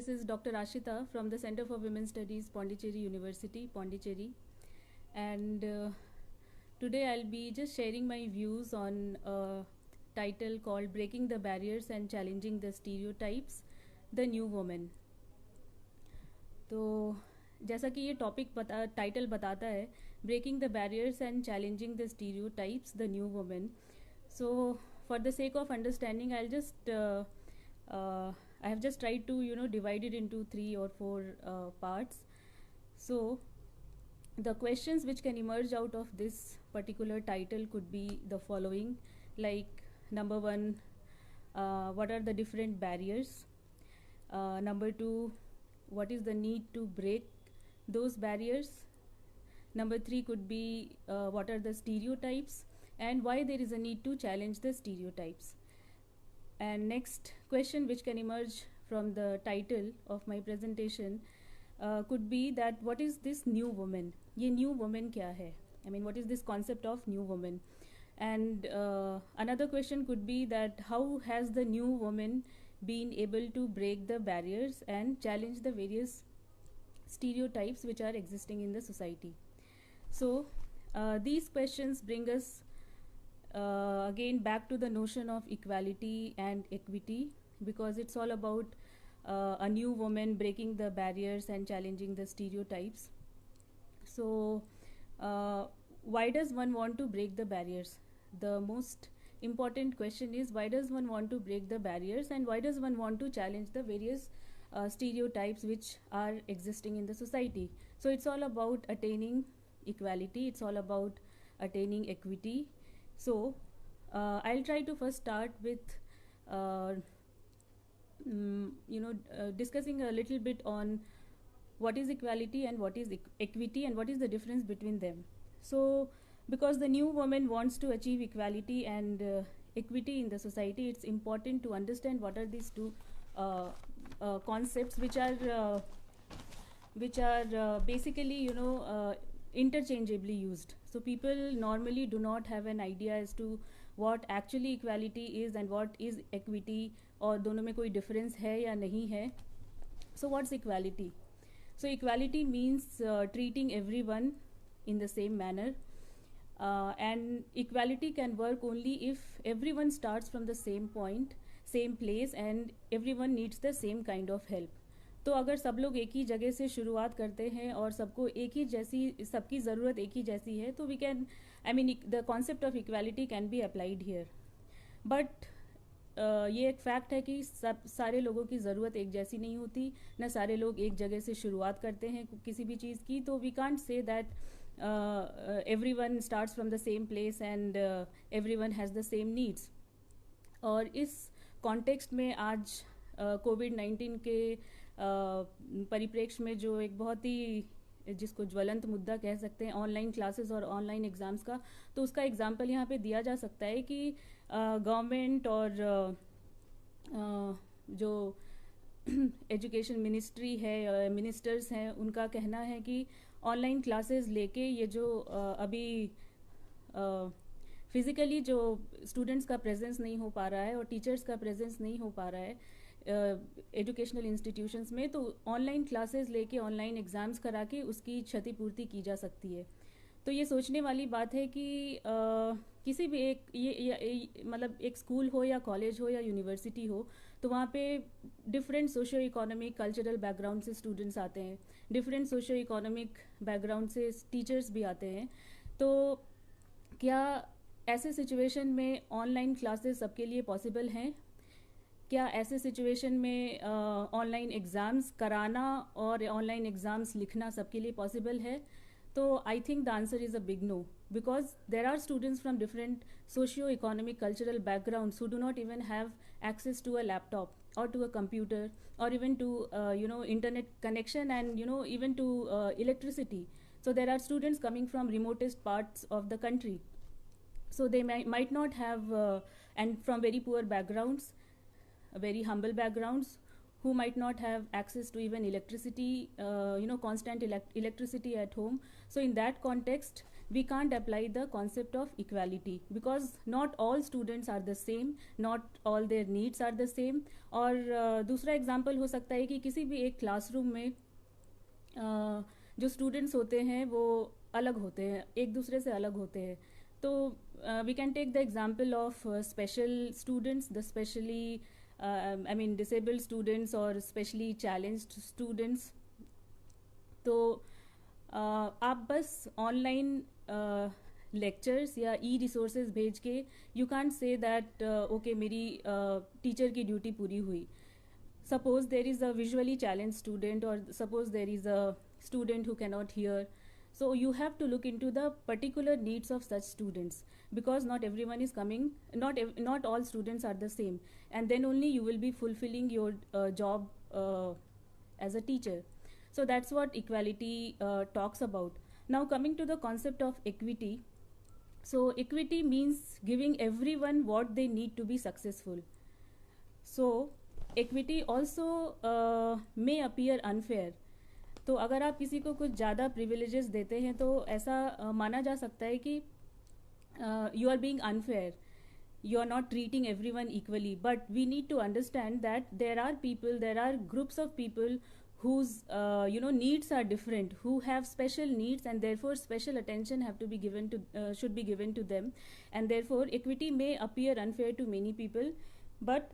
This is Dr. Ashita from the Center for Women Studies, Pondicherry University, Pondicherry. And today I'll be just sharing my views on a title called Breaking the Barriers and Challenging the Stereotypes, The New Woman. तो जैसा कि ये title बताता है, breaking the barriers and challenging the stereotypes the new women. So for the sake of understanding, I have just tried to divide it into 3 or 4 parts. So the questions which can emerge out of this particular title could be the following, like number 1, what are the different barriers? Number 2, what is the need to break those barriers? Number 3 could be what are the stereotypes and why there is a need to challenge the stereotypes. And next question which can emerge from the title of my presentation could be that what is this new woman? ये new woman क्या है? I mean, what is this concept of new woman? And another question could be that how has the new woman been able to break the barriers and challenge the various stereotypes which are existing in the society? So these questions bring us again back to the notion of equality and equity, because it's all about a new woman breaking the barriers and challenging the stereotypes. So why does one want to break the barriers? The most important question is, why does one want to break the barriers and why does one want to challenge the various stereotypes which are existing in the society? So it's all about attaining equality, it's all about attaining equity. So I'll try to first start with discussing a little bit on what is equality and what is equity and what is the difference between them. So because the new woman wants to achieve equality and equity in the society, it's important to understand what are these two concepts which are basically interchangeably used. So people normally do not have an idea as to what actually equality is and what is equity, और दोनों में कोई difference है या नहीं है. So what's equality? So equality means treating everyone in the same manner, and equality can work only if everyone starts from the same point, same place, and everyone needs the same kind of help. तो अगर सब लोग एक ही जगह से शुरुआत करते हैं और सबको एक ही जैसी, सबकी ज़रूरत एक ही जैसी है, तो we can, I mean, the concept of equality can be applied here. But ये एक फैक्ट है कि सारे लोगों की ज़रूरत एक जैसी नहीं होती, न सारे लोग एक जगह से शुरुआत करते हैं किसी भी चीज़ की. तो we can't say that everyone starts from the same place and everyone has the same needs. और इस कॉन्टेक्स्ट में आज कोविड-19 के परिप्रेक्ष्य में जो एक बहुत ही, जिसको ज्वलंत मुद्दा कह सकते हैं, ऑनलाइन क्लासेस और ऑनलाइन एग्ज़ाम्स का, तो उसका एग्जांपल यहाँ पे दिया जा सकता है कि गवर्नमेंट और जो एजुकेशन मिनिस्ट्री है, मिनिस्टर्स हैं, उनका कहना है कि ऑनलाइन क्लासेस लेके ये जो अभी फिज़िकली जो स्टूडेंट्स का प्रेजेंस नहीं हो पा रहा है और टीचर्स का प्रेजेंस नहीं हो पा रहा है एजुकेशनल इंस्टीट्यूशंस में, तो ऑनलाइन क्लासेस लेके ऑनलाइन एग्ज़ाम्स करा के उसकी क्षतिपूर्ति की जा सकती है. तो ये सोचने वाली बात है कि किसी भी एक मतलब एक स्कूल हो या कॉलेज हो या यूनिवर्सिटी हो, तो वहाँ पे different socio economic cultural background से स्टूडेंट्स आते हैं, डिफरेंट सोशो इकोनॉमिक बैकग्राउंड से टीचर्स भी आते हैं. तो क्या ऐसे सिचुएशन में ऑनलाइन क्लासेस सबके लिए पॉसिबल हैं? क्या ऐसे सिचुएशन में ऑनलाइन एग्ज़ाम्स कराना और ऑनलाइन एग्ज़ाम्स लिखना सबके लिए पॉसिबल है? तो I think the answer is a big no, because there are students from different socio economic cultural backgrounds who do not even have access to a laptop or to a computer or even to internet connection and even to electricity. So there are students coming from remotest parts of the country, so they might not have and from very poor backgrounds, very humble backgrounds, who might not have access to even electricity, constant electricity at home. So in that context, we can't apply the concept of equality, because not all students are the same, not all their needs are the same. और दूसरा example हो सकता है कि किसी भी एक classroom में जो स्टूडेंट्स होते हैं वो अलग होते हैं, एक दूसरे से अलग होते हैं. तो we can take the example of special students, the specially disabled students or specially challenged students. तो आप बस ऑनलाइन लेक्चर्स या ई रिसोर्सेज भेज के you can't say that okay मेरी टीचर की ड्यूटी पूरी हुई. Suppose there is a visually challenged student, or suppose there is a student who cannot hear. So you have to look into the particular needs of such students, because not everyone is coming, not all students are the same, and then only you will be fulfilling your job as a teacher. So that's what equality talks about. Now coming to the concept of equity. So equity means giving everyone what they need to be successful. So equity also may appear unfair. तो अगर आप किसी को कुछ ज़्यादा privileges देते हैं तो ऐसा माना जा सकता है कि you are being unfair, you are not treating everyone equally. But we need to understand that there are people, there are groups of people whose needs are different, who have special needs, and therefore special attention have to be given to should be given to them. And therefore equity may appear unfair to many people, but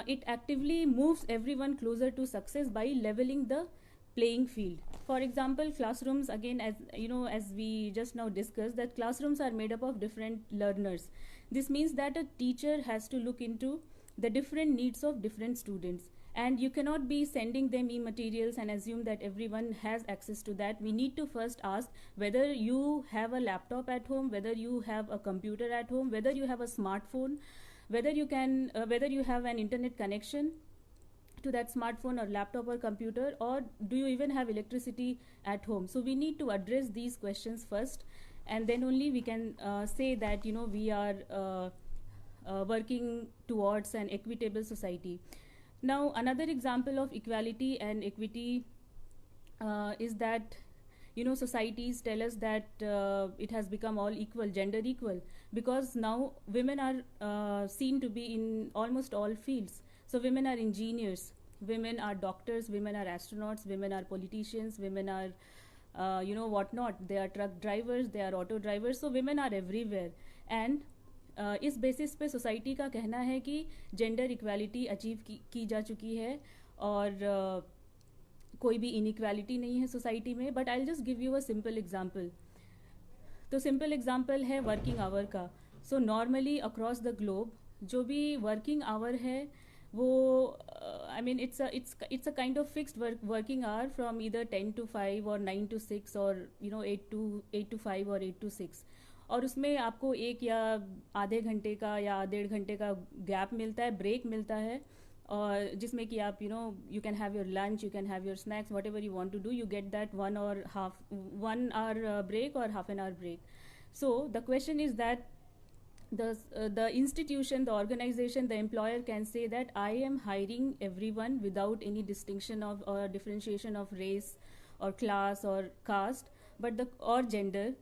it actively moves everyone closer to success by leveling the playing field. For example, classrooms, again, as we just now discussed, that classrooms are made up of different learners. This means that a teacher has to look into the different needs of different students, and you cannot be sending them e-materials and assume that everyone has access to that. We need to first ask whether you have a laptop at home, whether you have a computer at home, whether you have a smartphone, whether you have an internet connection to that smartphone or laptop or computer, or do you even have electricity at home. So we need to address these questions first, and then only we can say that we are working towards an equitable society. Now another example of equality and equity is that societies tell us that it has become all equal, gender equal, because now women are seen to be in almost all fields. So women are engineers, women are doctors, women are astronauts, women are politicians, women are what not, they are truck drivers, they are auto drivers. So women are everywhere, and इस basis पे society का कहना है कि gender equality achieve की जा चुकी है, और कोई भी इनइक्वालिटी नहीं है सोसाइटी में. But I will just give you a simple example. तो सिंपल एग्जांपल है वर्किंग आवर का. So normally across the globe जो भी वर्किंग आवर है वो it's a kind of fixed working hour from either 10 to 5 or 9 to 6 or 8 to 5 or 8 to 6. और उसमें आपको एक या आधे घंटे का या 1.5 घंटे का गैप मिलता है, ब्रेक मिलता है, और जिसमें कि आप you can have your lunch, you can have your snacks, whatever you want to do, you get that 1 hour break or half an hour break. So the question is that the institution, the organization, the employer can say that I am hiring everyone without any distinction of or differentiation of race or class or caste, or gender.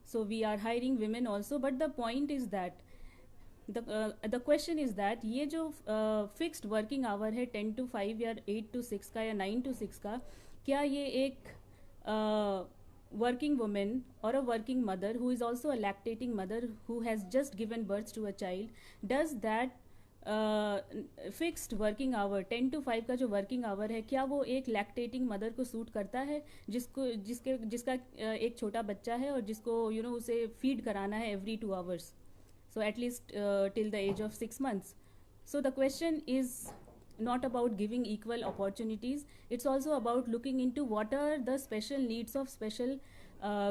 So we are hiring women also, but the point is that the question is that ये जो fixed working hour है 10 to 5 या 8 to 6 का या 9 to 6 का, क्या ये एक working woman or a working mother who is also a lactating mother who has just given birth to a child, does that fixed working hour 10 to 5 का जो वर्किंग आवर है, क्या वो एक लैक्टेटिंग मदर को सूट करता है जिसका एक छोटा बच्चा है और जिसको उसे फीड कराना है every 2 hours, so at least till the age of 6 months. So the question is not about giving equal opportunities, it's also about looking into what are the special needs of special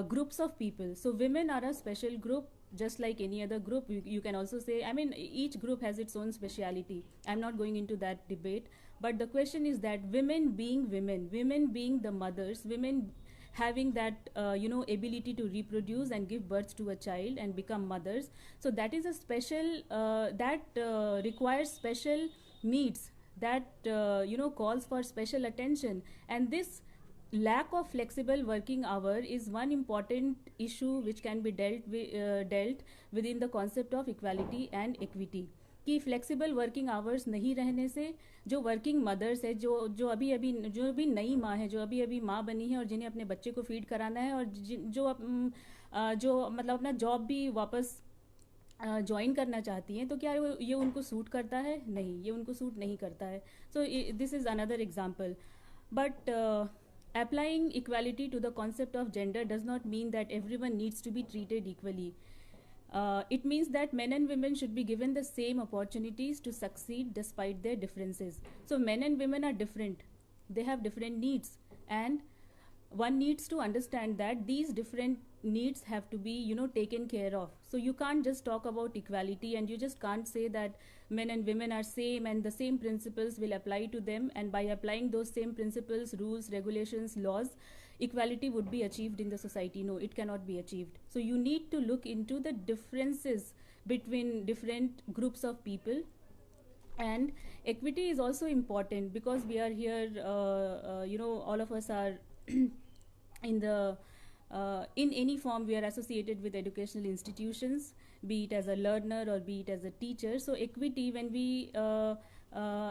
groups of people. So women are a special group just like any other group. You can also say, each group has its own speciality. I'm not going into that debate, but the question is that women being the mothers, women having that ability to reproduce and give birth to a child and become mothers, so that is a special that requires special needs. that calls for special attention. And this lack of flexible working hour is one important issue which can be dealt within the concept of equality and equity. कि flexible working hours नहीं रहने से जो working mothers है, जो अभी नई माँ है, जो अभी अभी माँ बनी है और जिन्हें अपने बच्चे को फीड कराना है, और जो मतलब अपना जॉब भी वापस ज्वाइन करना चाहती हैं, तो क्या ये उनको सूट करता है? नहीं, ये उनको सूट नहीं करता है. So this is another example. But applying equality to the concept of gender does not mean that everyone needs to be treated equally. It means that men and women should be given the same opportunities to succeed despite their differences. So men and women are different. They have different needs, and one needs to understand that these different needs have to be taken care of. So you can't just talk about equality, and you just can't say that men and women are same and the same principles will apply to them, and by applying those same principles, rules, regulations, laws, equality would be achieved in the society. No, it cannot be achieved. So you need to look into the differences between different groups of people. And equity is also important because we are here, all of us are in the in any form we are associated with educational institutions, be it as a learner or be it as a teacher. So equity, when we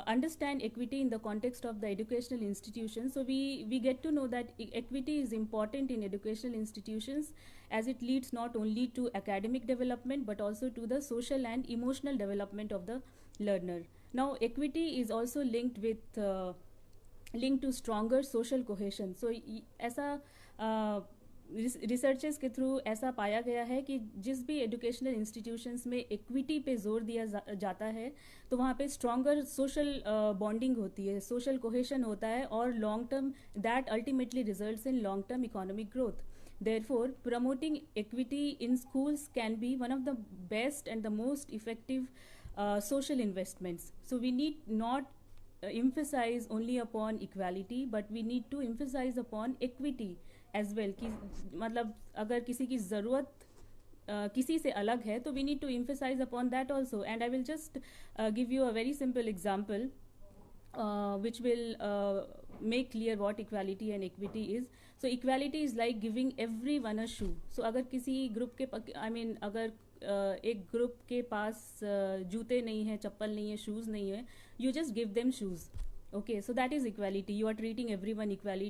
understand equity in the context of the educational institutions, so we get to know that equity is important in educational institutions, as it leads not only to academic development but also to the social and emotional development of the learner. Now equity is also linked to stronger social cohesion. So ऐसा researches के through ऐसा पाया गया है कि जिस भी educational institutions में इक्विटी पे जोर दिया जाता है, तो वहाँ पे स्ट्रॉन्गर सोशल बॉन्डिंग होती है, सोशल कोहेशन होता है, और long term that ultimately results in long term economic growth. Therefore, promoting equity in schools can be one of the best and the most effective social investments. So we need not emphasize only upon equality, but we need to emphasize upon equity as well. कि मतलब अगर किसी की ज़रूरत किसी से अलग है, तो we need to emphasize upon that also. And I will just give you a very simple example which will make clear what equality and equity is. So equality is like giving everyone a shoe. So अगर किसी group के अगर एक group के पास जूते नहीं है, चप्पल नहीं है, शूज़ नहीं है, you just give them shoes. Okay, so that is equality. You are treating everyone equally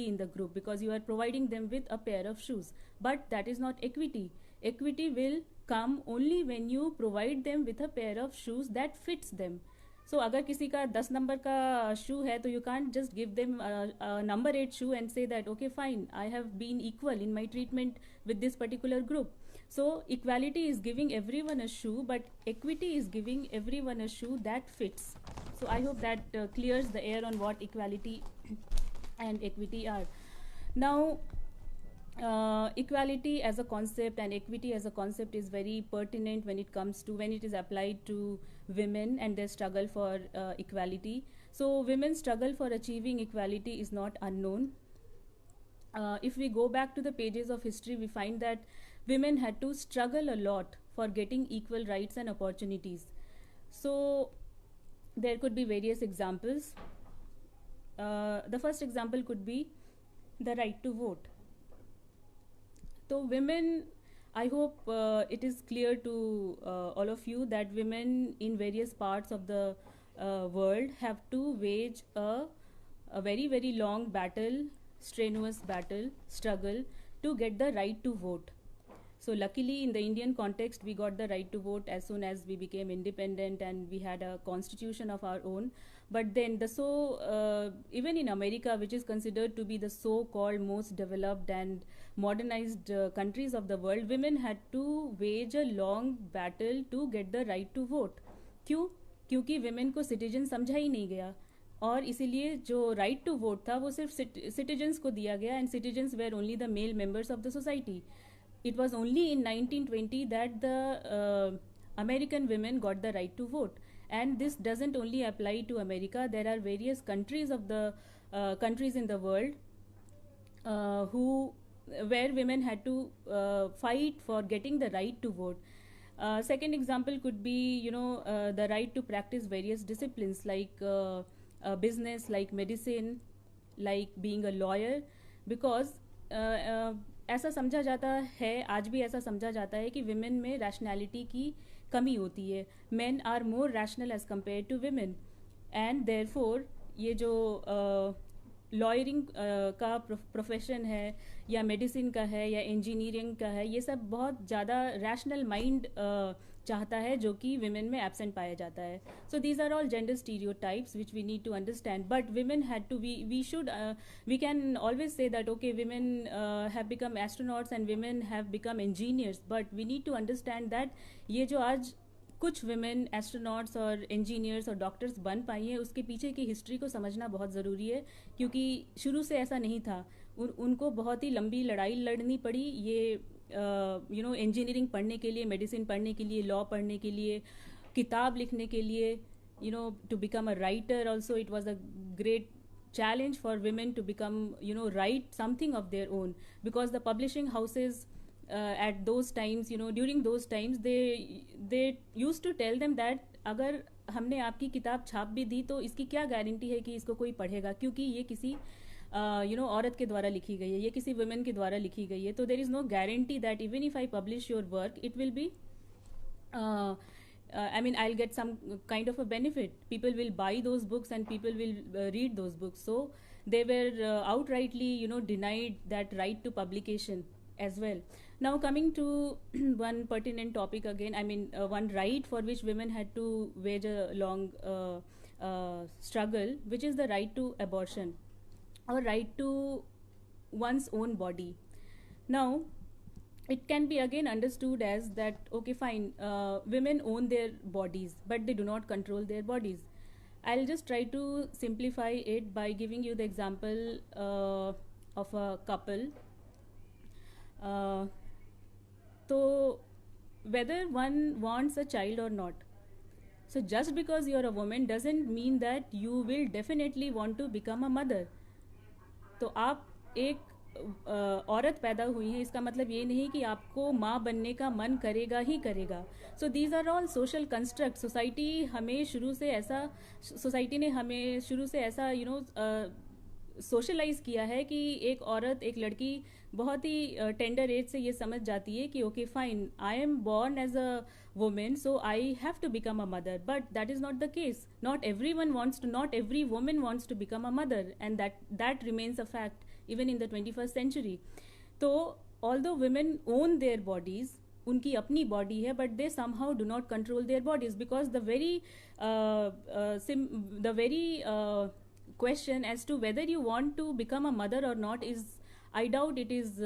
in the group because you are providing them with a pair of shoes. But that is not equity. Equity will come only when you provide them with a pair of shoes that fits them. So अगर किसी का 10 number का शू है, तो you can't just give them a number 8 shoe and say that okay fine, I have been equal in my treatment with this particular group. So equality is giving everyone a shoe, but equity is giving everyone a shoe that fits. So I hope that clears the air on what equality and equity are. Now equality as a concept and equity as a concept is very pertinent when it is applied to women and their struggle for equality. So women's struggle for achieving equality is not unknown. If we go back to the pages of history, we find that women had to struggle a lot for getting equal rights and opportunities. So there could be various examples. The first example could be the right to vote. So women, I hope it is clear to all of you that women in various parts of the world have to wage a very, very long battle, strenuous battle, struggle to get the right to vote. So luckily in the Indian context, we got the right to vote as soon as we became independent and we had a constitution of our own. But then even in America, which is considered to be the so-called most developed and modernized countries of the world, women had to wage a long battle to get the right to vote. क्यों? क्योंकि women को citizen समझा ही नहीं गया, और इसीलिए जो right to vote था वो सिर्फ citizens को दिया गया, and citizens were only the male members of the society. It was only in 1920 that the American women got the right to vote. And this doesn't only apply to America. There are various countries of the countries in the world where women had to fight for getting the right to vote. Second example could be, the right to practice various disciplines like business, like medicine, like being a lawyer, because ऐसा समझा जाता है, आज भी ऐसा समझा जाता है कि विमेन में रैशनैलिटी की कमी होती है. Men are more rational as compared to women, and therefore ये जो लॉयरिंग का प्रोफेशन है, या मेडिसिन का है, या इंजीनियरिंग का है, ये सब बहुत ज़्यादा रैशनल माइंड चाहता है, जो कि विमेन में एब्सेंट पाया जाता है. So these are all gender stereotypes which we need to understand. But women had to, we should, we can always say that okay, women have become astronauts and women have become engineers, but we need to understand that ये जो आज कुछ women astronauts और engineers और doctors बन पाई हैं, उसके पीछे की हिस्ट्री को समझना बहुत ज़रूरी है, क्योंकि शुरू से ऐसा नहीं था. उनको बहुत ही लंबी लड़ाई लड़नी पड़ी ये इंजीनियरिंग पढ़ने के लिए, मेडिसिन पढ़ने के लिए, लॉ पढ़ने के लिए, किताब लिखने के लिए, to become a writer also. It was a great challenge for women to become, write something of their own, because the publishing houses at those times, during those times, they used to tell them that अगर हमने आपकी किताब छाप भी दी तो इसकी क्या guarantee है कि इसको कोई पढ़ेगा, क्योंकि ये किसी औरत के द्वारा लिखी गई है, ये किसी वुमेन के द्वारा लिखी गई है. तो there is no guarantee that even if I publish your work it will be I mean, I'll get some kind of a benefit. People will buy those books and people will read those books. So they were outrightly, denied that right to publication as well. Now coming to one pertinent topic again, I mean, one right for which women had to wage a long struggle, which is the right to abortion, or right to one's own body. Now, it can be again understood as that okay, fine, women own their bodies but they do not control their bodies. I'll just try to simplify it by giving you the example of a couple. So whether one wants a child or not, so just because you're a woman doesn't mean that you will definitely want to become a mother. तो आप एक औरत पैदा हुई है, इसका मतलब ये नहीं कि आपको माँ बनने का मन करेगा ही करेगा. So these are all social construct. Society ने हमें शुरू से ऐसा सोशलाइज किया है कि एक औरत, एक लड़की बहुत ही टेंडर एज से ये समझ जाती है कि okay fine, I am born as a woman, so I have to become a mother. But that is not the case. Not every woman wants to become a mother, and that remains a fact even in the 21st century. So although women own their bodies, उनकी अपनी body है, but they somehow do not control their bodies, because the very question as to whether you want to become a mother or not is, I doubt it is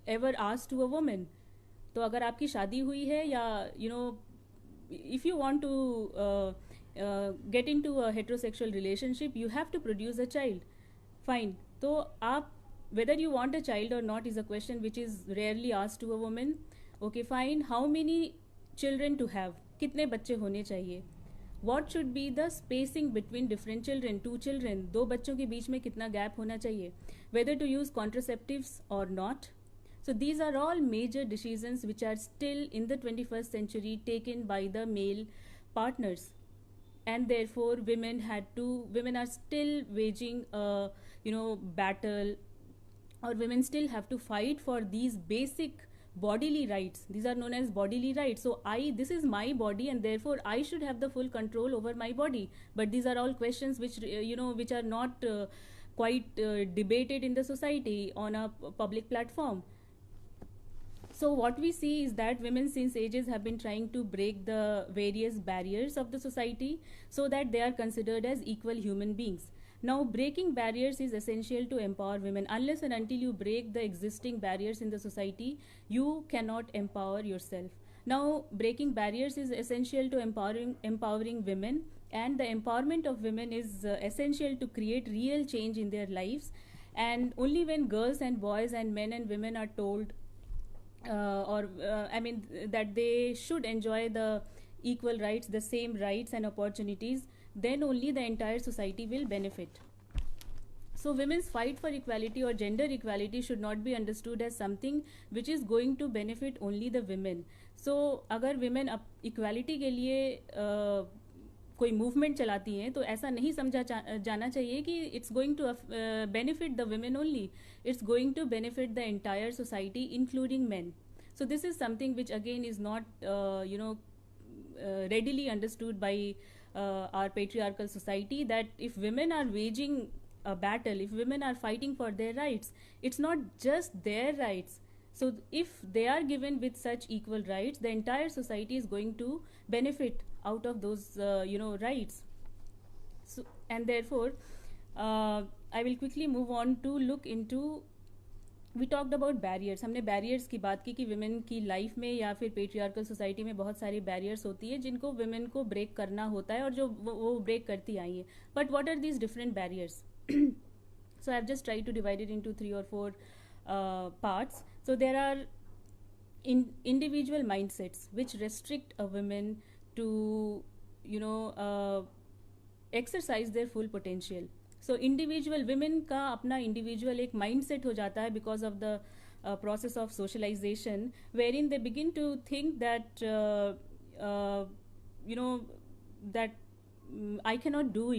ever asked to a woman. तो अगर आपकी शादी हुई है, या if you want to get into a heterosexual relationship, you have to produce a child. Fine. तो आप, whether you want a child or not is a question which is rarely asked to a woman. Okay, fine. How many children to have? कितने बच्चे होने चाहिए? What should be the spacing between different children? 2 children, 2 बच्चों के बीच में कितना gap होना चाहिए? Whether to use contraceptives or not? So these are all major decisions which are still in the 21st century taken by the male partners, and therefore women are still waging a battle, or women still have to fight for these basic bodily rights. These are known as bodily rights. So this is my body, and therefore I should have the full control over my body. But these are all questions which which are not quite debated in the society on a public platform. So what we see is that women since ages have been trying to break the various barriers of the society so that they are considered as equal human beings. Now, breaking barriers is essential to empower women. Unless and until you break the existing barriers in the society, you cannot empower yourself. Now, breaking barriers is essential to empowering women, and the empowerment of women is essential to create real change in their lives. And only when girls and boys and men and women are told that they should enjoy the equal rights, the same rights and opportunities, then only the entire society will benefit. So women's fight for equality or gender equality should not be understood as something which is going to benefit only the women. So अगर women equality के लिए कोई movement चलाती हैं तो ऐसा नहीं समझा जाना चाहिए कि it's going to benefit the women only, it's going to benefit the entire society including man. So this is something which again is not readily understood by our patriarchal society, that if women are waging a battle, if women are fighting for their rights, it's not just their rights. So if they are given with such equal rights, the entire society is going to benefit out of those rights. So and therefore I will quickly move on to look into, we talked about barriers. हमने barriers की बात की कि women की life में या फिर patriarchal society में बहुत सारी barriers होती है जिनको women को break करना होता है और जो वो break करती आई है. But what are these different barriers? So I have just tried to divide it into 3 or 4 parts. So there are individual mindsets which restrict a woman to exercise their full potential. So individual women का अपना individual एक mindset हो जाता है because of the process of socialization, wherein they begin to think that that I cannot do it.